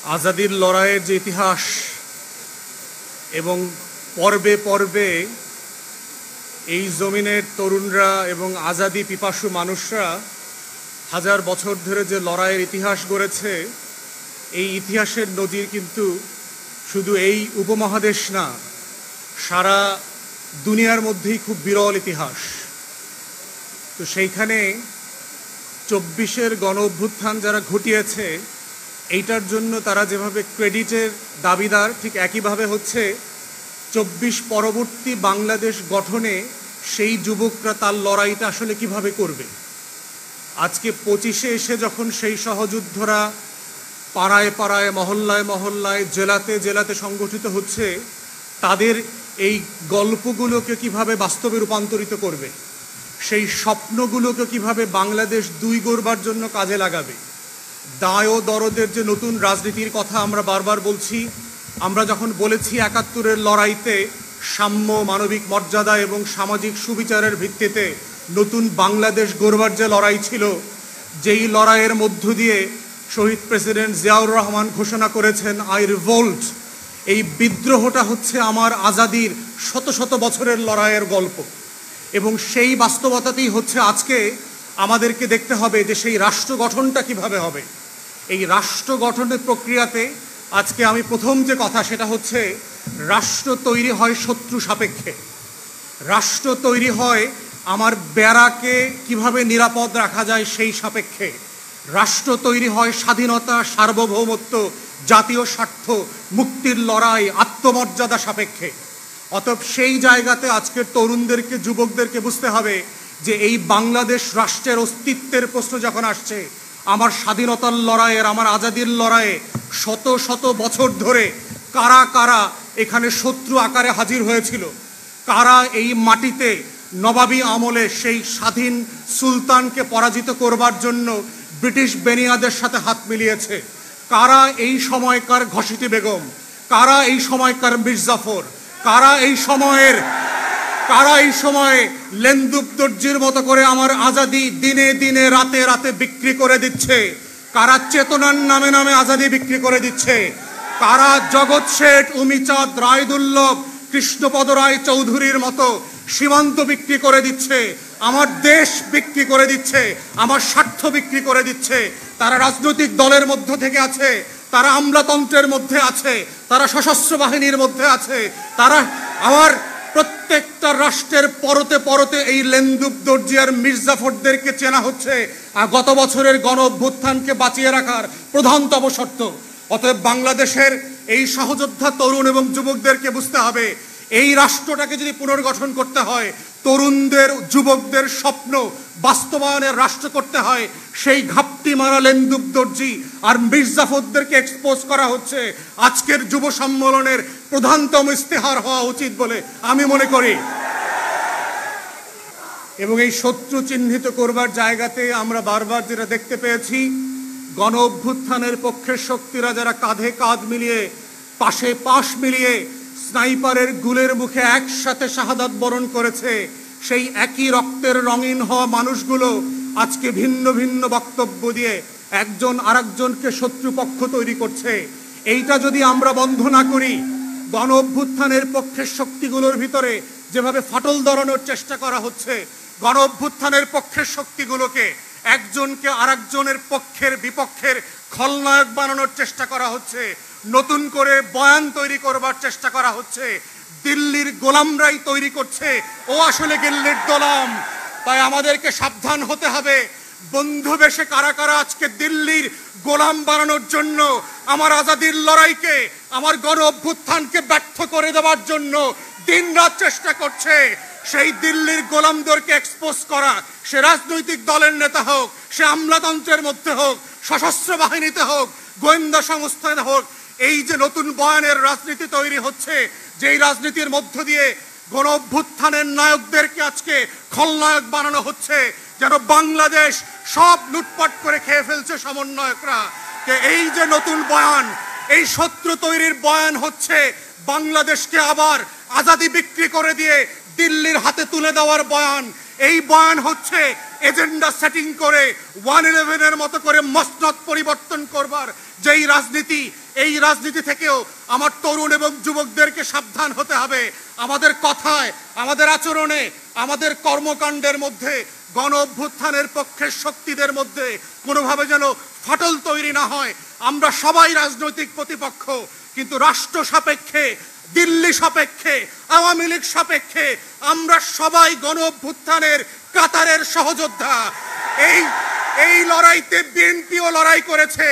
আজাদির লড়াইয়ের যে ইতিহাস এবং পর্বে পর্বে এই জমিনের তরুণরা এবং আজাদি পিপাসু মানুষরা হাজার বছর ধরে যে লড়াইয়ের ইতিহাস গড়েছে, এই ইতিহাসের নজির কিন্তু শুধু এই উপমহাদেশ না, সারা দুনিয়ার মধ্যেই খুব বিরল ইতিহাস। তো সেইখানে ২৪-এর গণ অভ্যুত্থান যারা ঘটিয়েছে, এইটার জন্য তারা যেভাবে ক্রেডিটের দাবিদার, ঠিক একইভাবে হচ্ছে ২৪ পরবর্তী বাংলাদেশ গঠনে সেই যুবকরা তার লড়াইটা আসলে কিভাবে করবে। আজকে ২৫-এ এসে যখন সেই সহযুদ্ধরা পাড়ায় পাড়ায়, মহল্লায় মহল্লায়, জেলাতে জেলাতে সংগঠিত হচ্ছে, তাদের এই গল্পগুলোকে কিভাবে বাস্তবে রূপান্তরিত করবে, সেই স্বপ্নগুলোকে কিভাবে বাংলাদেশ দুই গড়বার জন্য কাজে লাগাবে। দায় ও দরদের যে নতুন রাজনীতির কথা আমরা বারবার বলছি, আমরা যখন বলেছি ৭১-এর লড়াইতে সাম্য, মানবিক মর্যাদা এবং সামাজিক সুবিচারের ভিত্তিতে নতুন বাংলাদেশ গড়বার যে লড়াই ছিল, যেই লড়াইয়ের মধ্য দিয়ে শহীদ প্রেসিডেন্ট জিয়াউর রহমান ঘোষণা করেছেন আই রিভোল্ট, এই বিদ্রোহটা হচ্ছে আমার আজাদির শত শত বছরের লড়াইয়ের গল্প। এবং সেই বাস্তবতাতেই হচ্ছে আজকে আমাদেরকে দেখতে হবে যে সেই রাষ্ট্র গঠনটা কিভাবে হবে। এই রাষ্ট্র গঠনের প্রক্রিয়াতে আজকে আমি প্রথম যে কথা, সেটা হচ্ছে রাষ্ট্র তৈরি হয় শত্রু সাপেক্ষে। রাষ্ট্র তৈরি হয় আমার বেড়াকে কিভাবে নিরাপদ রাখা যায় সেই সাপেক্ষে। রাষ্ট্র তৈরি হয় স্বাধীনতা, সার্বভৌমত্ব, জাতীয় স্বার্থ, মুক্তির লড়াই, আত্মমর্যাদা সাপেক্ষে। অতএব সেই জায়গাতে আজকের তরুণদেরকে, যুবকদেরকে বুঝতে হবে যে এই বাংলাদেশ রাষ্ট্রের অস্তিত্বের প্রশ্ন যখন আসছে, আমার স্বাধীনতার লড়াইয়ের, আমার আজাদির লড়াইয়ে শত শত বছর ধরে কারা কারা এখানে শত্রু আকারে হাজির হয়েছিল, কারা এই মাটিতে নবাবী আমলে সেই স্বাধীন সুলতানকে পরাজিত করবার জন্য ব্রিটিশ বেনিয়াদের সাথে হাত মিলিয়েছে, কারা এই সময়কার ঘসিটি বেগম, কারা এই সময়কার মির্জাফর, কারা এই সময়ে লেন্দুব দর্জির মতো করে আমার আজাদি দিনে দিনে রাতে রাতে বিক্রি করে দিচ্ছে, কারা চেতনার নামে নামে আজাদি বিক্রি করে দিচ্ছে, কারা জগৎ শেঠ, উমিচাঁদ, রায়দুল্লভ, কৃষ্ণপদ রায় চৌধুরীর মতো সীমান্ত বিক্রি করে দিচ্ছে, আমার দেশ বিক্রি করে দিচ্ছে, আমার স্বার্থ বিক্রি করে দিচ্ছে। তারা রাজনৈতিক দলের মধ্য থেকে আছে, তারা আমলাতন্ত্রের মধ্যে আছে, তারা সশস্ত্র বাহিনীর মধ্যে আছে, তারা আমার প্রত্যেকটা রাষ্ট্রের পরতে পরতে এই লেন্দুব দর্জি আর মির্জাফরদেরকে চেনা হচ্ছে গত বছরের গণ অভ্যুত্থানকে বাঁচিয়ে রাখার প্রধানতম শর্ত। অতএব বাংলাদেশের এই সহযোদ্ধা তরুণ এবং যুবকদেরকে বুঝতে হবে, এই রাষ্ট্রটাকে যদি পুনর্গঠন করতে হয়, তরুণদের, যুবকদের স্বপ্ন বাস্তবায়নের রাষ্ট্র করতে হয়, সেই ঘাপটি মারা লেন্দুব দর্জি আর মির্জাফরদেরকে এক্সপোজ করা হচ্ছে আজকের যুব সম্মেলনের প্রধানতম ইস্তেহার হওয়া উচিত বলে আমি মনে করি। এবং এই শত্রু চিহ্নিত করবার জায়গাতে আমরা বারবার যেটা দেখতে পেয়েছি, গণ অভ্যুত্থানের পক্ষের শক্তিরা যারা কাঁধে কাঁধ মিলিয়ে, পাশে পাশ মিলিয়ে স্নাইপারের গুলের মুখে একসাথে শাহাদাত বরণ করেছে, সেই একই রক্তের রঙিন হওয়া মানুষগুলো আজকে ভিন্ন ভিন্ন বক্তব্য দিয়ে একজন আরেকজনকে শত্রুপক্ষ তৈরি করছে। এইটা যদি আমরা বন্ধ না করি, গণ অভ্যুত্থানের পক্ষের শক্তিগুলোর ভিতরে যেভাবে ফাটল ধরানোর চেষ্টা করা হচ্ছে, গণ অভ্যুত্থানের পক্ষের শক্তিগুলোকে একজনকে আরেকজনের পক্ষের বিপক্ষের খলনায়ক বানানোর চেষ্টা করা হচ্ছে, নতুন করে বয়ান তৈরি করবার চেষ্টা করা হচ্ছে। দিল্লির গোলামরাই তৈরি করছে ও আসলে দিল্লির গোলাম। তাই আমাদেরকে সাবধান হতে হবে, বন্ধু বেশে কারা কারা আজকে দিল্লির গোলাম বানানোর জন্য আমার আজাদির লড়াইকে, আমার গণ অভ্যুত্থানকে ব্যর্থ করে দেওয়ার জন্য দিনরাত চেষ্টা করছে। সেই দিল্লির গোলামদেরকে এক্সপোজ করা, সে রাজনৈতিক দলের নেতা হোক, সে আমলাতন্ত্রের মধ্যে হোক, সশস্ত্র বাহিনীতে হোক, গোয়েন্দা সংস্থায় হোক, এই যে নতুন বয়ানের রাজনীতি তৈরি হচ্ছে, যেই রাজনীতির মধ্য দিয়ে গণ অভ্যুত্থানের নায়কদেরকে আজকে খলনায়ক বানানো হচ্ছে, যেন বাংলাদেশ সব লুটপাট করে খেয়ে ফেলছে সমন্বয়করা। এই যে নতুন বয়ান, এই শত্রু তৈরির বয়ান হচ্ছে বাংলাদেশকে আবার আজাদি বিক্রি করে দিয়ে দিল্লির হাতে তুলে দেওয়ার বয়ান। এই বয়ান হচ্ছে এজেন্ডা সেটিং করে 111-এর মতো করে মসনদ পরিবর্তন করবার যেই রাজনীতি, এই রাজনীতি থেকেও আমার তরুণ এবং যুবকদেরকে সাবধান হতে হবে। আমাদের কথায়, আমাদের আচরণে, আমাদের কর্মকাণ্ডের মধ্যে গণ অভ্যুত্থানের পক্ষের শক্তিদের মধ্যে কোনোভাবে যেন ফাটল তৈরি না হয়। আমরা সবাই রাজনৈতিক প্রতিপক্ষ, কিন্তু রাষ্ট্র সাপেক্ষে, দিল্লি সাপেক্ষে, আওয়ামী লীগ সাপেক্ষে আমরা সবাই গণ অভ্যুত্থানের কাতারের সহযোদ্ধা। এই লড়াইতে বিএনপিও লড়াই করেছে,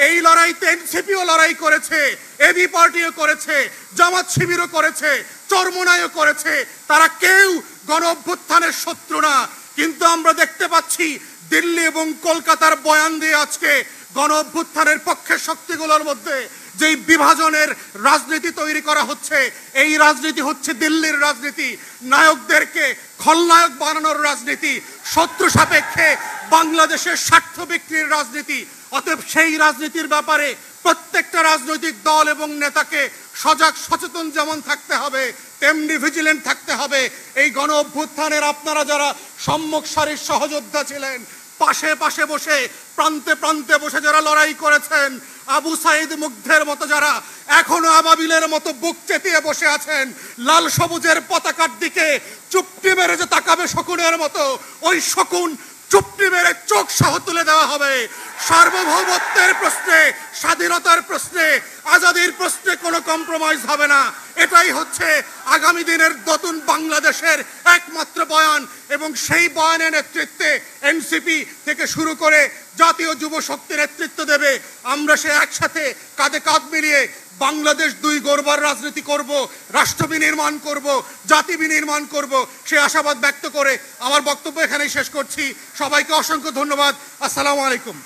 এই লড়াইতে এনসিপিও লড়াই করেছে, এবি পার্টিও করেছে, জামাত শিবিরও করেছে, চরমোনাইও করেছে। তারা কেউ গণ অভ্যুত্থানের শত্রু না। কিন্তু আমরা দেখতে পাচ্ছি দিল্লি এবং কলকাতার বয়ান দিয়ে আজকে গণ অভ্যুত্থানের পক্ষের শক্তিগুলোর মধ্যে যেই বিভাজনের রাজনীতি তৈরি করা হচ্ছে, এই রাজনীতি হচ্ছে দিল্লির রাজনীতি, নায়কদেরকে খলনায়ক বানানোর রাজনীতি, শত্রু সাপেক্ষে বাংলাদেশের স্বার্থ বিক্রির রাজনীতি। অতএব সেই রাজনীতির ব্যাপারে প্রত্যেকটা রাজনৈতিক দল এবং নেতাকে সজাগ সচেতন যেমন থাকতে হবে, তেমনি ভিজিলেন্ট থাকতে হবে। এই গণ অভ্যুত্থানের আপনারা যারা সম্মুখ সারির সহযোদ্ধা ছিলেন, পাশে পাশে বসে, প্রান্তে প্রান্তে বসে যারা লড়াই করেছেন, আবু সাইদ মুগ্ধের মতো যারা এখনো আবাবিলের মতো বুক চেতিয়ে বসে আছেন, লাল সবুজের পতাকার দিকে চুপটি মেরে যে তাকাবে শকুনের মতো, ওই শকুন চুপটি মেরে চোখ সহ তুলে দেওয়া হবে। সার্বভৌমত্বের প্রশ্নে, স্বাধীনতার প্রশ্নে, আজাদির প্রশ্নে কোনো কম্প্রোমাইজ হবে না। এটাই হচ্ছে আগামী দিনের নতুন বাংলাদেশের একমাত্র বয়ান। এবং সেই বয়ানের নেতৃত্বে এনসিপি থেকে শুরু করে জাতীয় যুব শক্তি নেতৃত্ব দেবে। আমরা সে একসাথে কাঁধে কাঁধ মিলিয়ে বাংলাদেশ দুই গড়বার রাজনীতি করব, রাষ্ট্র বিনির্মাণ করব, জাতি বিনির্মাণ করব, সে আশাবাদ ব্যক্ত করে আমার বক্তব্য এখানেই শেষ করছি। সবাইকে অসংখ্য ধন্যবাদ। আসসালামু আলাইকুম।